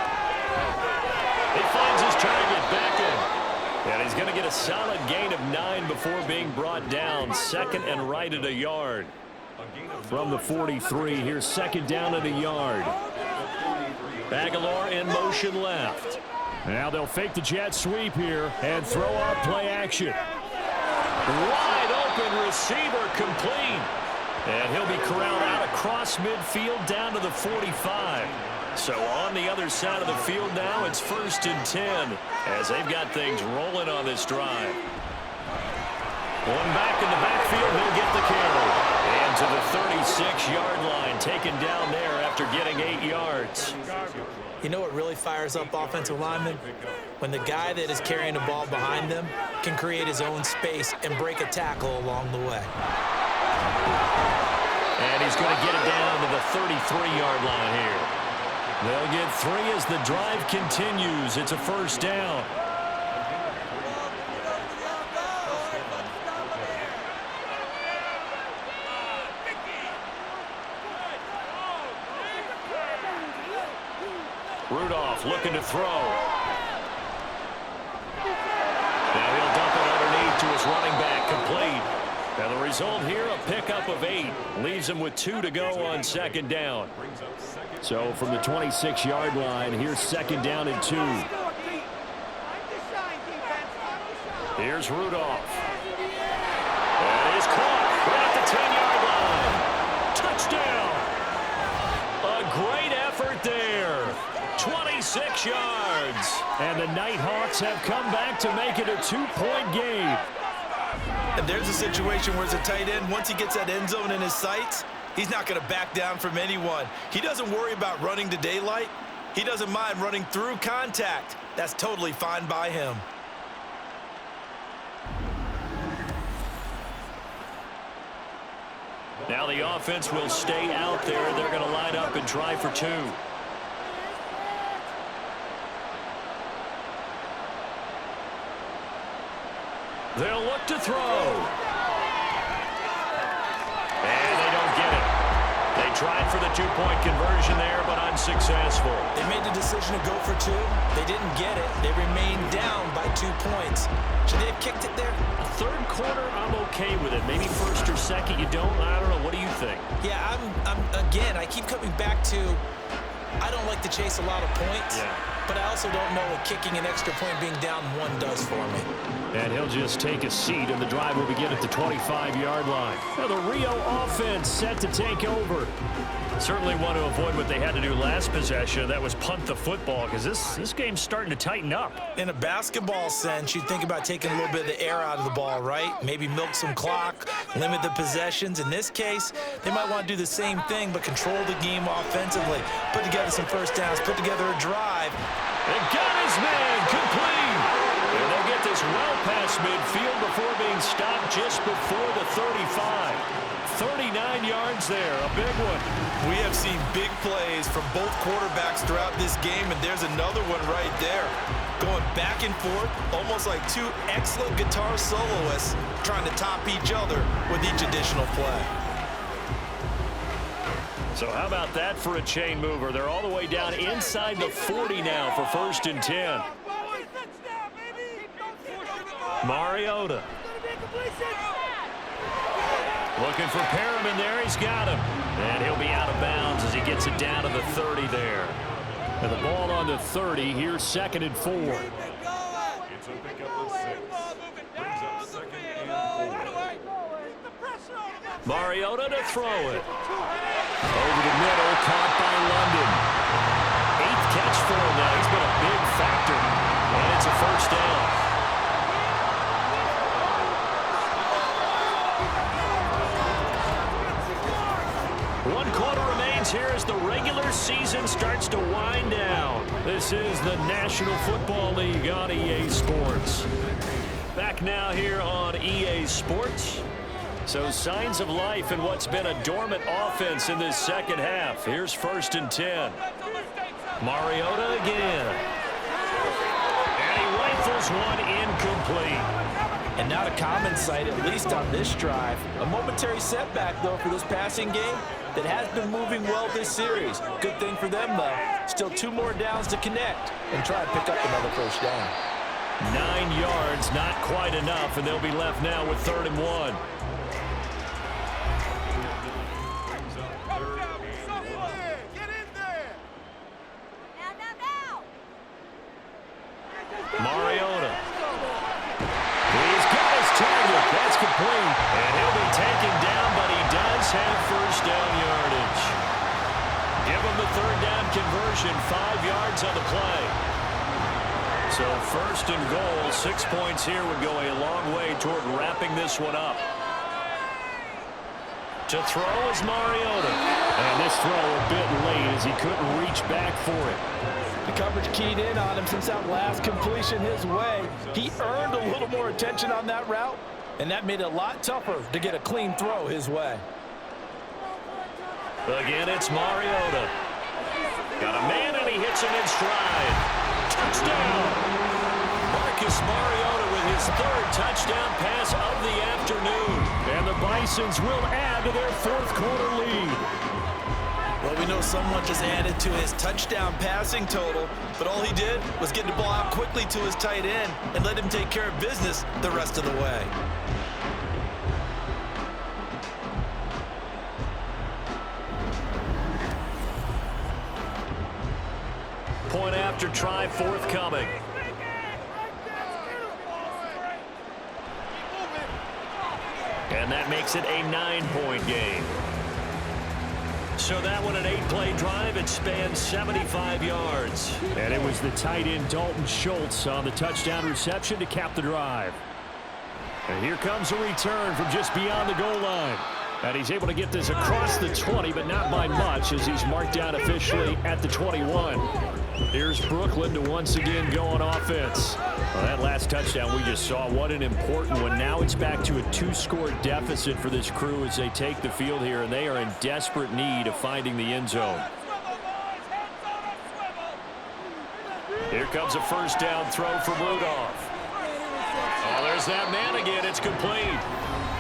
[SPEAKER 2] He finds his target back in. And he's going to get a solid gain of 9 before being brought down. 2nd and right at a yard.
[SPEAKER 7] From the 43, here's 2nd down at a yard.
[SPEAKER 2] Aguilar in motion left.
[SPEAKER 7] Now they'll fake the jet sweep here and throw out play action.
[SPEAKER 2] Wide open receiver complete. And he'll be corralled out across midfield down to the 45. So on the other side of the field now, it's 1st and 10 as they've got things rolling on this drive. One back in the backfield, he'll get the carry. And to the 36-yard line, taken down there after getting 8 yards.
[SPEAKER 1] You know what really fires up offensive linemen? When the guy that is carrying the ball behind them can create his own space and break a tackle along the way.
[SPEAKER 2] And he's going to get it down to the 33-yard line here.
[SPEAKER 7] They'll get 3 as the drive continues. It's a 1st down.
[SPEAKER 2] Rudolph looking to throw. Now he'll dump it underneath to his running back, complete. And the result here, a pickup of 8. Leaves him with 2 to go on 2nd down.
[SPEAKER 7] So from the 26-yard line, here's 2nd down and 2.
[SPEAKER 2] Here's Rudolph. And he's caught right at the 10-yard line. Touchdown. A great effort there. 26 yards.
[SPEAKER 7] And the Nighthawks have come back to make it a 2-point game.
[SPEAKER 1] And there's a situation where it's a tight end. Once he gets that end zone in his sights, he's not going to back down from anyone. He doesn't worry about running to daylight. He doesn't mind running through contact. That's totally fine by him.
[SPEAKER 2] Now the offense will stay out there. They're going to line up and try for two. They'll look to throw. And they don't get it. They tried for the two-point conversion there, but unsuccessful.
[SPEAKER 1] They made the decision to go for two. They didn't get it. They remained down by 2 points. Should they have kicked it there?
[SPEAKER 2] Third quarter, I'm okay with it. Maybe first or second, you don't. I don't know. What do you think?
[SPEAKER 1] Yeah, again, I keep coming back to, I don't like to chase a lot of points.
[SPEAKER 2] Yeah.
[SPEAKER 1] But I also don't know what kicking an extra point being down 1 does for me.
[SPEAKER 7] And he'll just take a seat, and the drive will begin at the 25-yard line. Now the Rio offense set to take over.
[SPEAKER 2] Certainly want to avoid what they had to do last possession. That was punt the football, because this game's starting to tighten up.
[SPEAKER 1] In a basketball sense, you think about taking a little bit of the air out of the ball, right? Maybe milk some clock, limit the possessions. In this case, they might want to do the same thing, but control the game offensively. Put together some first downs, put together a drive.
[SPEAKER 2] They got his man complete. And they'll get this well past midfield before being stopped just before the 35. 39 yards there, a big one.
[SPEAKER 3] We have seen big plays from both quarterbacks throughout this game, and there's another one right there. Going back and forth, almost like two excellent guitar soloists trying to top each other with each additional play.
[SPEAKER 2] So how about that for a chain mover? They're all the way down inside the 40 now for 1st and 10. Mariota. Looking for Perriman there. He's got him. And he'll be out of bounds as he gets it down to the 30 there.
[SPEAKER 7] And the ball on the 30. Here's 2nd and 4.
[SPEAKER 4] It's a pickup of 6. Brings up 2nd and 4.
[SPEAKER 2] Mariota to throw it. Over the middle, caught by London. 8th catch for him now. He's been a big factor. And it's a first down. One quarter remains here as the regular season starts to wind down. This is the National Football League on EA Sports. Back now here on EA Sports. So signs of life in what's been a dormant offense in this second half. Here's 1st and 10. Mariota again. And he rifles one incomplete.
[SPEAKER 3] And not a common sight, at least on this drive. A momentary setback, though, for this passing game that has been moving well this series. Good thing for them, though. Still 2 more downs to connect and try and pick up another first down.
[SPEAKER 2] 9 yards, not quite enough, and they'll be left now with 3rd and 1. Mariota. He's got his target. That's complete. And he'll be taken down, but he does have first down yardage. Give him the 3rd down conversion. 5 yards on the play. So 1st and goal. 6 points here would go a long way toward wrapping this one up. To throw is Mariota.
[SPEAKER 7] And this throw a bit late as he couldn't reach back for it.
[SPEAKER 3] The coverage keyed in on him since that last completion his way. He earned a little more attention on that route, and that made it a lot tougher to get a clean throw his way.
[SPEAKER 2] Again, it's Mariota. Got a man, and he hits him in stride. Touchdown! Marcus Mariota with his 3rd touchdown pass of the afternoon.
[SPEAKER 7] And the Bisons will add to their 4th quarter lead.
[SPEAKER 1] Well, we know someone just added to his touchdown passing total, but all he did was get the ball out quickly to his tight end and let him take care of business the rest of the way.
[SPEAKER 2] Point after try forthcoming. And that makes it a 9-point game. So that one, an 8-play drive. It spans 75 yards.
[SPEAKER 7] And it was the tight end Dalton Schultz on the touchdown reception to cap the drive. And here comes a return from just beyond the goal line. And he's able to get this across the 20, but not by much as he's marked down officially at the 21. Here's Brooklyn to once again go on offense. Well, that last touchdown we just saw, what an important one. Now it's back to a 2-score deficit for this crew as they take the field here, and they are in desperate need of finding the end zone. Here comes a first down throw from Rudolph. Oh, there's that man again. It's complete.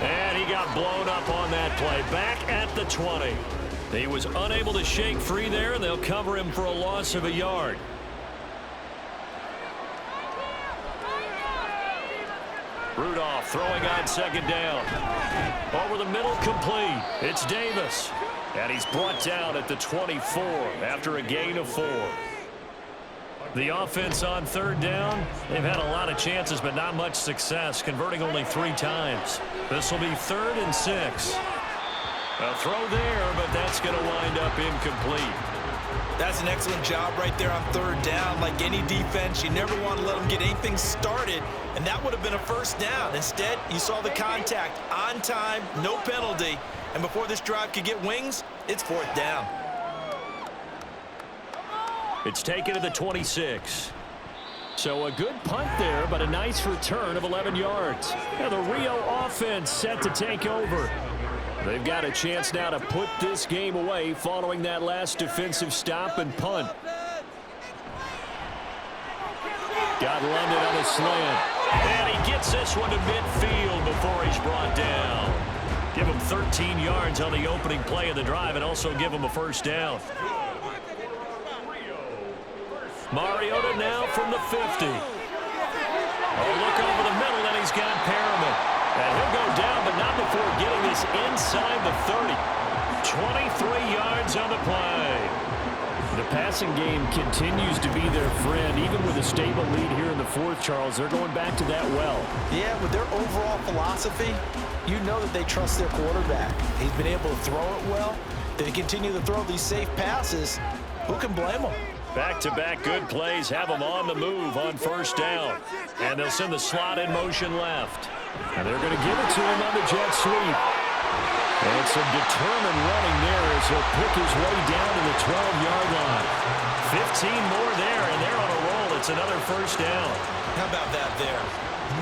[SPEAKER 7] And he got blown up on that play. Back at the 20. He was unable to shake free there, and they'll cover him for a loss of a yard. Rudolph throwing on second down. Over the middle, complete. It's Davis. And he's brought down at the 24 after a gain of 4. The offense on third down, they've had a lot of chances but not much success, converting only 3 times. This will be 3rd and 6. A throw there, but that's going to wind up incomplete.
[SPEAKER 1] That's an excellent job right there on third down. Like any defense, you never want to let them get anything started, and that would have been a first down. Instead, you saw the contact on time, no penalty, and before this drive could get wings, it's 4th down.
[SPEAKER 7] It's taken to the 26. So a good punt there, but a nice return of 11 yards. Now the Rio offense set to take over. They've got a chance now to put this game away following that last defensive stop and punt. Got London on a slant. And he gets this one to midfield before he's brought down. Give him 13 yards on the opening play of the drive and also give him a first down. Mariota now from the 50. Oh, look over the middle, and he's got Perriman. And he'll go down, but not before getting this inside the 30. 23 yards on the play. The passing game continues to be their friend, even with a stable lead here in the 4th, Charles. They're going back to that well.
[SPEAKER 3] Yeah, with their overall philosophy, you know that they trust their quarterback. He's been able to throw it well. They continue to throw these safe passes. Who can blame them?
[SPEAKER 7] Back-to-back good plays have them on the move on first down. And they'll send the slot in motion left. And they're going to give it to him on the jet sweep. And some determined running there as he'll pick his way down to the 12-yard line. 15 more there, and they're on a roll. It's another first down.
[SPEAKER 1] How about that there?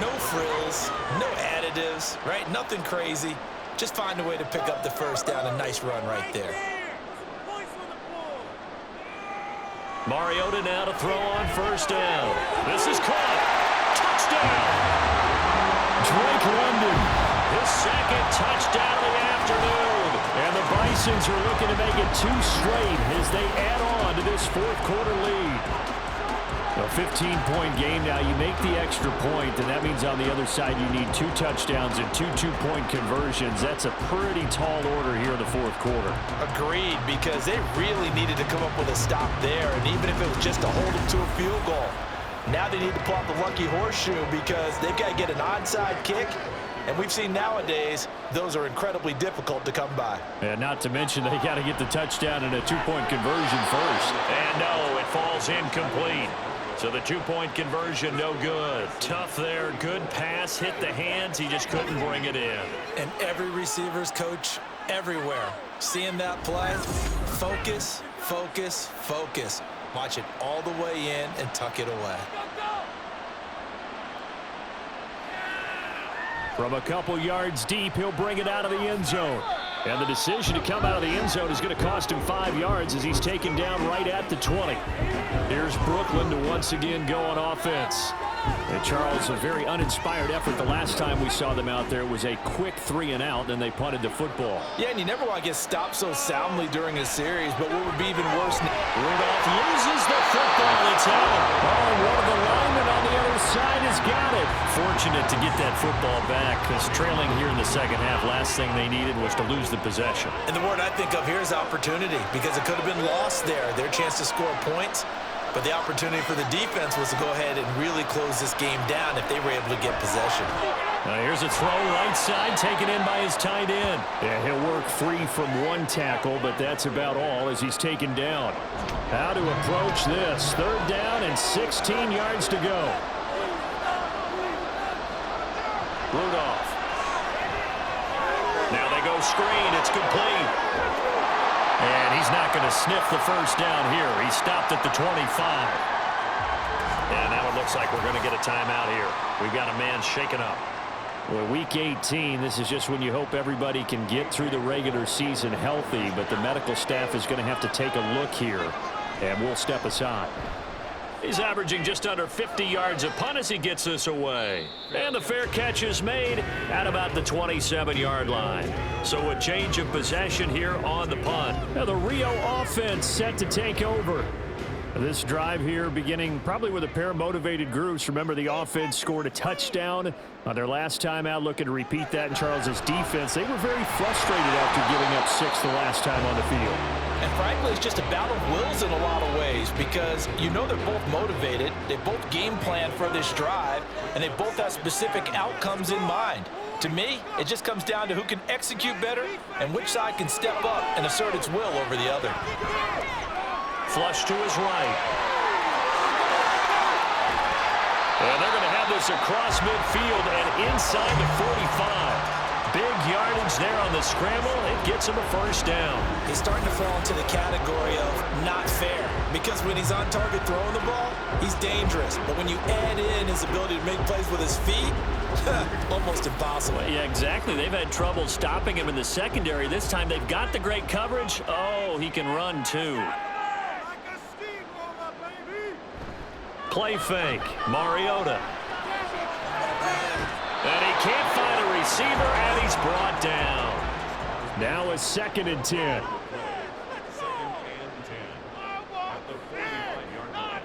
[SPEAKER 1] No frills, no additives, right? Nothing crazy. Just find a way to pick up the first down. A nice run right there.
[SPEAKER 7] Mariota now to throw on first down. This is caught. Touchdown! Drake London, his 2nd touchdown of the afternoon. And the Bisons are looking to make it 2 straight as they add on to this 4th quarter lead. A 15-point game now. You make the extra point, and that means on the other side you need 2 touchdowns and 2 two-point conversions. That's a pretty tall order here in the 4th quarter.
[SPEAKER 3] Agreed, because they really needed to come up with a stop there, and even if it was just to hold them to a field goal. Now they need to pull out the lucky horseshoe because they've got to get an onside kick, and we've seen nowadays those are incredibly difficult to come by.
[SPEAKER 7] And not to mention they got to get the touchdown and a 2-point conversion first.
[SPEAKER 2] And no, it falls incomplete. So the 2-point conversion, no good. Tough there. Good pass. Hit the hands. He just couldn't bring it in.
[SPEAKER 1] And every receiver's coach everywhere. Seeing that play, focus, focus, focus. Watch it all the way in and tuck it away.
[SPEAKER 7] From a couple yards deep, he'll bring it out of the end zone. And the decision to come out of the end zone is going to cost him 5 yards as he's taken down right at the 20. Here's Brooklyn to once again go on offense. And Charles, a very uninspired effort. The last time we saw them out there was a quick 3-and-out, and they punted the football.
[SPEAKER 3] Yeah, and you never want to get stopped so soundly during a series, but what would be even worse...
[SPEAKER 7] Rudolph loses the football. It's out. Oh, one of the linemen on the other side has got it. Fortunate to get that football back, because trailing here in the second half, last thing they needed was to lose the possession.
[SPEAKER 1] And the word I think of here is opportunity, because it could have been lost there. Their chance to score points. But the opportunity for the defense was to go ahead and really close this game down if they were able to get possession.
[SPEAKER 7] Now here's a throw right side taken in by his tight end. Yeah, he'll work free from one tackle, but that's about all as he's taken down. How to approach this. 3rd down and 16 yards to go. Rudolph. Now they go screen. It's complete.
[SPEAKER 2] And he's not going to sniff the first down here. He stopped at the 25. And now it looks like we're going to get a timeout here. We've got a man shaken up.
[SPEAKER 7] Well, Week 18, this is just when you hope everybody can get through the regular season healthy, but the medical staff is going to have to take a look here, and we'll step aside.
[SPEAKER 2] He's averaging just under 50 yards a punt as he gets this away. And the fair catch is made at about the 27-yard line. So a change of possession here on the punt.
[SPEAKER 7] Now the Rio offense set to take over. This drive here beginning probably with a pair of motivated groups. Remember, the offense scored a touchdown on their last time out, looking to repeat that in Charles's defense. They were very frustrated after giving up 6 the last time on the field.
[SPEAKER 3] And frankly, it's just a battle of wills in a lot of ways because you know they're both motivated, they both game plan for this drive, and they both have specific outcomes in mind. To me, it just comes down to who can execute better and which side can step up and assert its will over the other.
[SPEAKER 2] Flush to his right. And they're going to have this across midfield and inside the 45. Big yardage there on the scramble. It gets him a first down.
[SPEAKER 1] He's starting to fall into the category of not fair because when he's on target throwing the ball, he's dangerous. But when you add in his ability to make plays with his feet, almost impossible.
[SPEAKER 2] Yeah, exactly. They've had trouble stopping him in the secondary. This time they've got the great coverage. Oh, he can run too. Play fake. Mariota. And he can't find a receiver, and he's brought down.
[SPEAKER 7] Now a 2nd and 10.
[SPEAKER 4] 2nd and 10 at the 45-yard line.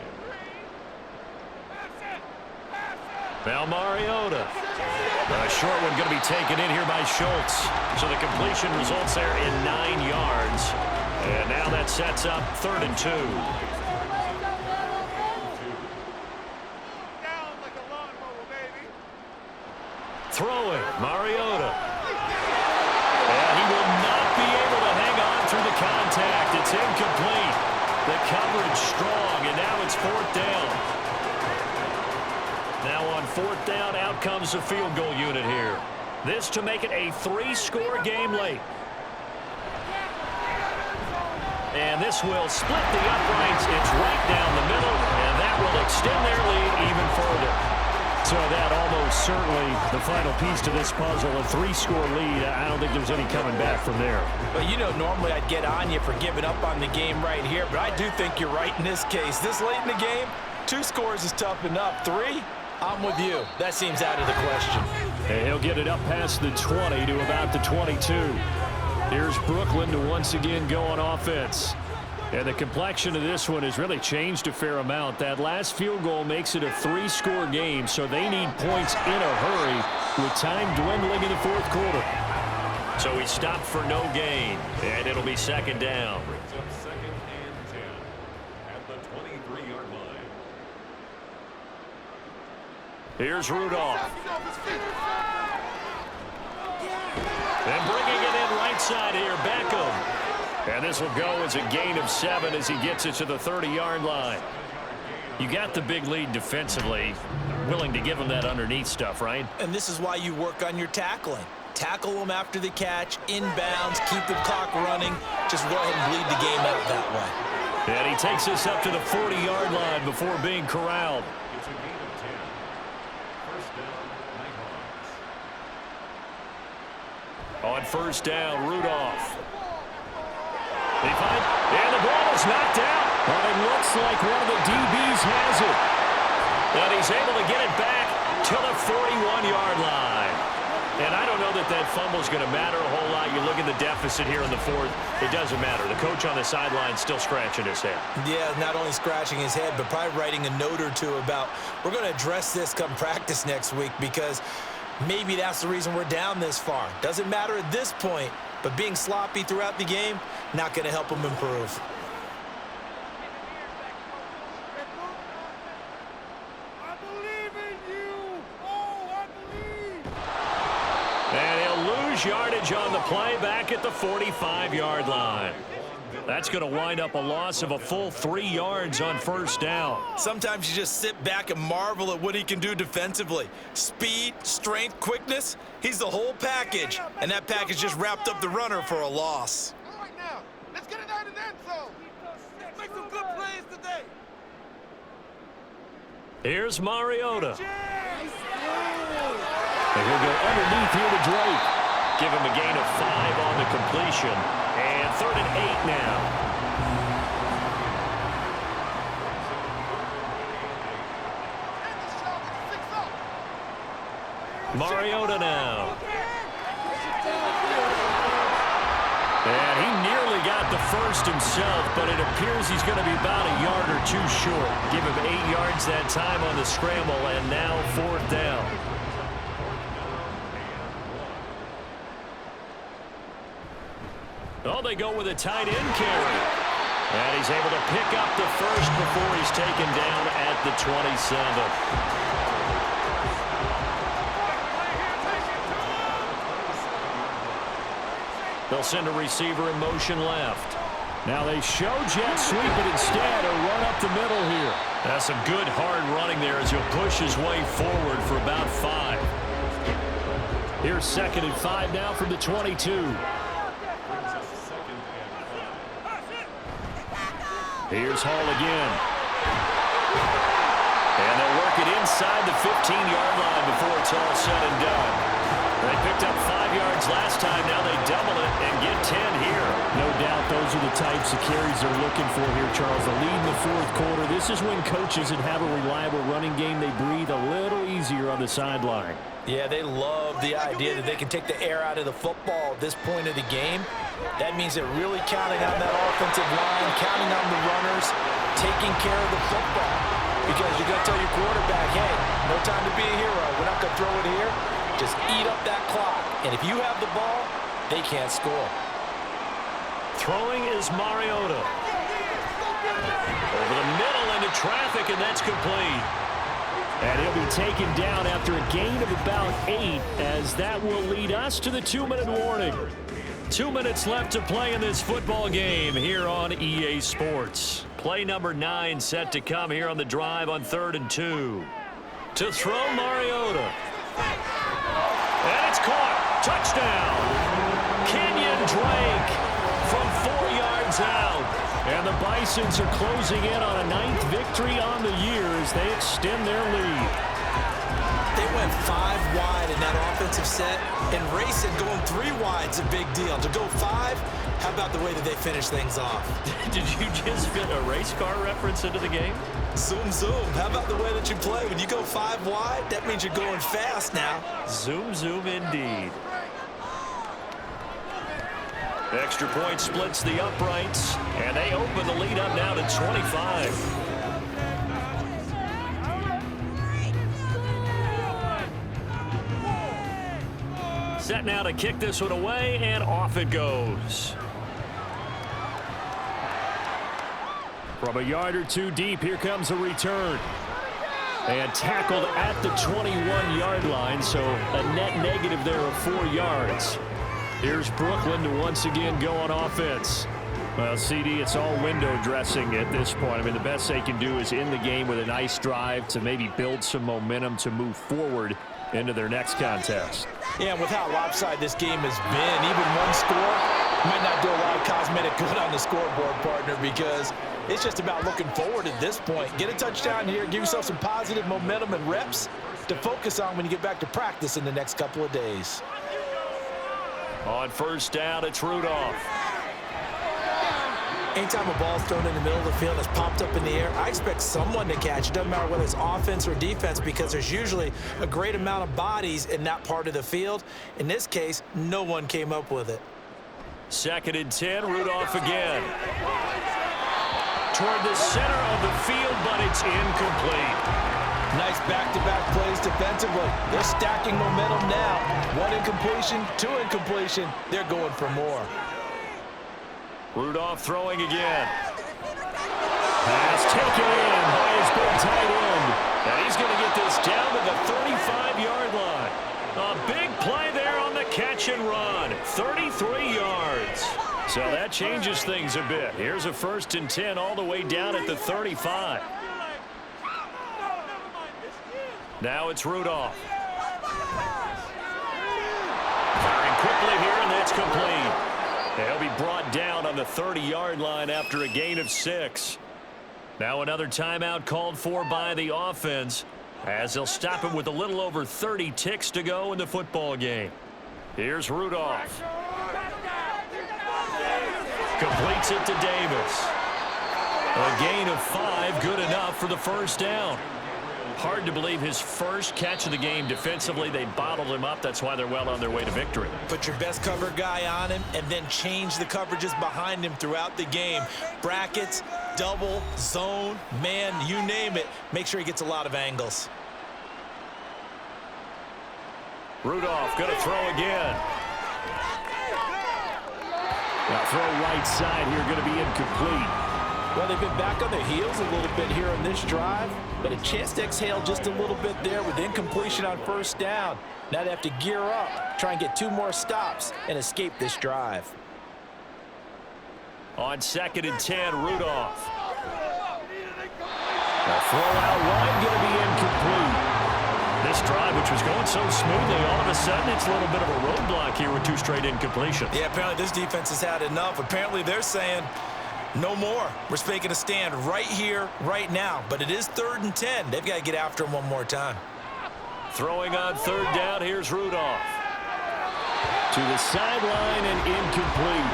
[SPEAKER 2] Now Mariota. A short one going to be taken in here by Schultz. So the completion results there in 9 yards. And now that sets up 3rd and 2. Throwing, Mariota. And he will not be able to hang on through the contact. It's incomplete. The coverage strong, and now it's 4th down. Now on 4th down, out comes the field goal unit here. This to make it a 3-score game late. And this will split the uprights. It's right down the middle, and that will extend their lead even further. So that almost certainly the final piece to this puzzle, a 3-score lead. I don't think there's any coming back from there.
[SPEAKER 3] Well, you know, normally I'd get on you for giving up on the game right here, but I do think you're right in this case. This late in the game, 2 scores is tough enough. 3, I'm with you. That seems out of the question.
[SPEAKER 7] And he'll get it up past the 20 to about the 22. Here's Brooklyn to once again go on offense. And the complexion of this one has really changed a fair amount. That last field goal makes it a 3-score game, so they need points in a hurry with time dwindling in the 4th quarter.
[SPEAKER 2] So he stopped for no gain, and it'll be 2nd down.
[SPEAKER 4] Brings up 2nd and 10 at the 23-yard line.
[SPEAKER 2] Here's Rudolph. And bringing it in right side here, Beckham. And this will go as a gain of 7 as he gets it to the 30-yard line. You got the big lead defensively. Willing to give him that underneath stuff, right?
[SPEAKER 1] And this is why you work on your tackling. Tackle them after the catch, inbounds, keep the clock running. Just go ahead and bleed the game out that way.
[SPEAKER 2] And he takes this up to the 40-yard line before being corralled.
[SPEAKER 4] It's a gain of 10. First down, Nighthawks.
[SPEAKER 2] On first down, Rudolph. And the ball is knocked out.
[SPEAKER 7] But it looks like one of the DBs has it.
[SPEAKER 2] And he's able to get it back to the 41-yard line. And I don't know that that fumble is going to matter a whole lot. You look at the deficit here in the 4th. It doesn't matter. The coach on the sideline still scratching his head.
[SPEAKER 1] Yeah, not only scratching his head, but probably writing a note or two about we're going to address this come practice next week because maybe that's the reason we're down this far. Doesn't matter at this point, but being sloppy throughout the game, not going to help him improve.
[SPEAKER 5] I believe in you. Oh, I believe.
[SPEAKER 2] And he'll lose yardage on the play back at the 45-yard line. That's going to wind up a loss of a full 3 yards on first down.
[SPEAKER 1] Sometimes you just sit back and marvel at what he can do defensively. Speed, strength, quickness, he's the whole package. And that package just wrapped up the runner for a loss.
[SPEAKER 5] All right now, let's get it so. Let's make some good plays today.
[SPEAKER 2] Here's Mariota. And he'll go underneath here to Drake. Give him a gain of 5 on the completion. And 3rd and 8 now. Mariota now. And he nearly got the first himself, but it appears he's going to be about a yard or 2 short. Give him 8 yards that time on the scramble, and now 4th down. Oh, they go with a tight end carry. And he's able to pick up the first before he's taken down at the 27. They'll send a receiver in motion left.
[SPEAKER 7] Now they show jet sweep, but instead a run up the middle here.
[SPEAKER 2] That's some good hard running there as he'll push his way forward for about 5.
[SPEAKER 7] Here's 2nd and 5 now from the 22. Here's Hall again. And they'll work it inside the 15-yard line before it's all said and done. They picked up 5 yards last time. Now they double it and get 10 here. No doubt those are the types of carries they're looking for here, Charles. The lead in the 4th quarter. This is when coaches that have a reliable running game, they breathe a little easier on the sideline.
[SPEAKER 3] Yeah, they love the idea that they can take the air out of the football at this point of the game. That means they're really counting on that offensive line, counting on the runners, taking care of the football. Because you're going to tell your quarterback, hey, no time to be a hero. We're not going to throw it here. Just eat up that clock. And if you have the ball, they can't score.
[SPEAKER 2] Throwing is Mariota. Over the middle into traffic, and that's complete.
[SPEAKER 7] And he'll be taken down after a gain of about 8, as that will lead us to the 2-minute warning.
[SPEAKER 2] 2 minutes left to play in this football game here on EA Sports. Play number 9 set to come here on the drive on 3rd and 2. To throw Mariota. And it's caught. Touchdown. Kenyon Drake from 4 yards out.
[SPEAKER 7] And the Bisons are closing in on a 9th victory on the year as they extend their lead.
[SPEAKER 1] They went 5 wide in that offensive set, and Ray said going 3 wide is a big deal. To go 5, how about the way that they finish things off?
[SPEAKER 2] Did you just fit a race car reference into the game?
[SPEAKER 1] Zoom, zoom. How about the way that you play? When you go 5 wide, that means you're going fast now.
[SPEAKER 2] Zoom, zoom indeed. Extra point splits the uprights, and they open the lead up now to 25. Set now to kick this one away, and off it goes.
[SPEAKER 7] From a yard or 2 deep, here comes a return. And tackled at the 21-yard line, so a net negative there of 4 yards. Here's Brooklyn to once again go on offense. Well, CD, it's all window dressing at this point. I mean, the best they can do is end the game with a nice drive to maybe build some momentum to move forward into their next contest.
[SPEAKER 3] Yeah, and with how lopsided this game has been, even one score might not do a lot of cosmetic good on the scoreboard, partner, because it's just about looking forward at this point. Get a touchdown here, give yourself some positive momentum and reps to focus on when you get back to practice in the next couple of days.
[SPEAKER 2] On 1st down, it's Rudolph.
[SPEAKER 1] Anytime a ball's thrown in the middle of the field that's popped up in the air, I expect someone to catch it. Doesn't matter whether it's offense or defense, because there's usually a great amount of bodies in that part of the field. In this case, no one came up with it.
[SPEAKER 2] 2nd and 10, Rudolph again. Toward the center of the field, but it's incomplete.
[SPEAKER 3] Nice back-to-back plays defensively. They're stacking momentum now. 1 incompletion, 2 incompletion. They're going for more.
[SPEAKER 2] Rudolph throwing again. Pass taken in by his big tight end. And he's going to get this down to the 35-yard line. A big play there on the catch and run. 33 yards. So that changes things a bit. Here's a 1st and 10 all the way down at the 35. Now it's Rudolph. Firing quickly here, and that's complete. He'll be brought down on the 30-yard line after a gain of 6. Now another timeout called for by the offense as they'll stop it with a little over 30 ticks to go in the football game. Here's Rudolph. Completes it to Davis. A gain of 5, good enough for the first down. Hard to believe his first catch of the game defensively. They bottled him up. That's why they're well on their way to victory.
[SPEAKER 1] Put your best cover guy on him and then change the coverages behind him throughout the game. Brackets, double, zone, man, you name it. Make sure he gets a lot of angles.
[SPEAKER 2] Rudolph going to throw again.
[SPEAKER 7] Now throw right side here, going to be incomplete.
[SPEAKER 3] Well, they've been back on their heels a little bit here on this drive, but a chance to exhale just a little bit there with incompletion on first down. Now they have to gear up, try and get 2 more stops, and escape this drive.
[SPEAKER 2] On 2nd and 10, Rudolph. The throw out wide going to be incomplete. This drive, which was going so smoothly, all of a sudden it's a little bit of a roadblock here with 2 straight incompletions.
[SPEAKER 1] Yeah, apparently this defense has had enough. Apparently they're saying, no more. We're making a stand right here, right now. But it is 3rd and 10. They've got to get after him one more time.
[SPEAKER 2] Throwing on 3rd down, here's Rudolph.
[SPEAKER 7] To the sideline and incomplete.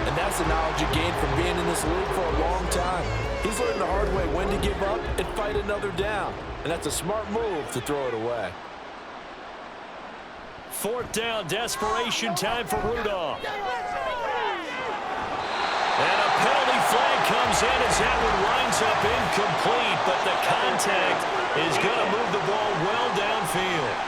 [SPEAKER 3] And that's the knowledge you gain from being in this league for a long time. He's learned the hard way when to give up and fight another down. And that's a smart move to throw it away.
[SPEAKER 2] 4th down, desperation time for Rudolph. And a penalty flag comes in as that one winds up incomplete, but the contact is going to move the ball well downfield.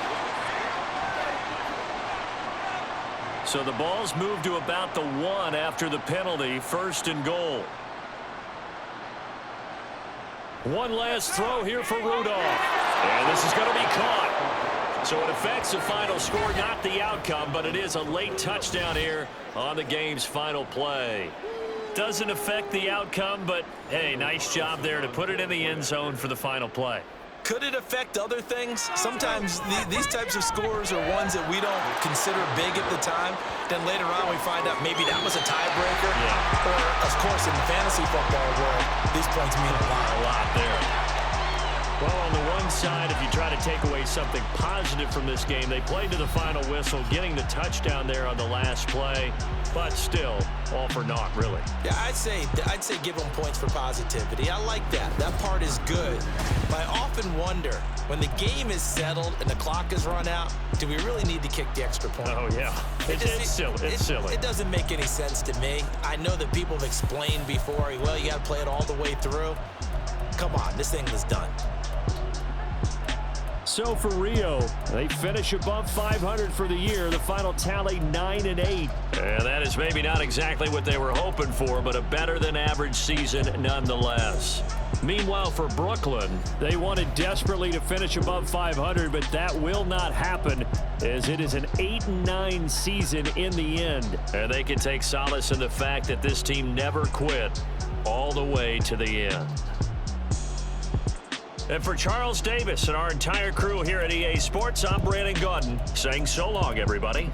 [SPEAKER 2] So the ball's moved to about the 1 after the penalty, 1st and goal. One last throw here for Rudolph. And this is going to be caught. So it affects the final score, not the outcome, but it is a late touchdown here on the game's final play. Doesn't affect the outcome, but, hey, nice job there to put it in the end zone for the final play.
[SPEAKER 1] Could it affect other things? Sometimes these types of scores are ones that we don't consider big at the time. Then later on we find out maybe that was a tiebreaker.
[SPEAKER 2] Yeah.
[SPEAKER 1] Or, of course, in the fantasy football world, these points mean a lot.
[SPEAKER 2] A lot there. Well, on the one side, if you try to take away something positive from this game, they played to the final whistle, getting the touchdown there on the last play, but still, all for naught, really.
[SPEAKER 1] Yeah, I'd say give them points for positivity. I like that. That part is good. But I often wonder, when the game is settled and the clock is run out, do we really need to kick the extra point?
[SPEAKER 2] Oh, yeah. It's silly. It's silly.
[SPEAKER 1] It doesn't make any sense to me. I know that people have explained before, well, you got to play it all the way through. Come on, this thing was done.
[SPEAKER 7] So for Rio, they finish above 500 for the year. The final tally 9-8.
[SPEAKER 2] And that is maybe not exactly what they were hoping for, but a better than average season nonetheless. Meanwhile, for Brooklyn,
[SPEAKER 7] they wanted desperately to finish above 500, but that will not happen as it is an 8-9 season in the end.
[SPEAKER 2] And they can take solace in the fact that this team never quit all the way to the end. And for Charles Davis and our entire crew here at EA Sports, I'm Brandon Gaudin saying so long, everybody.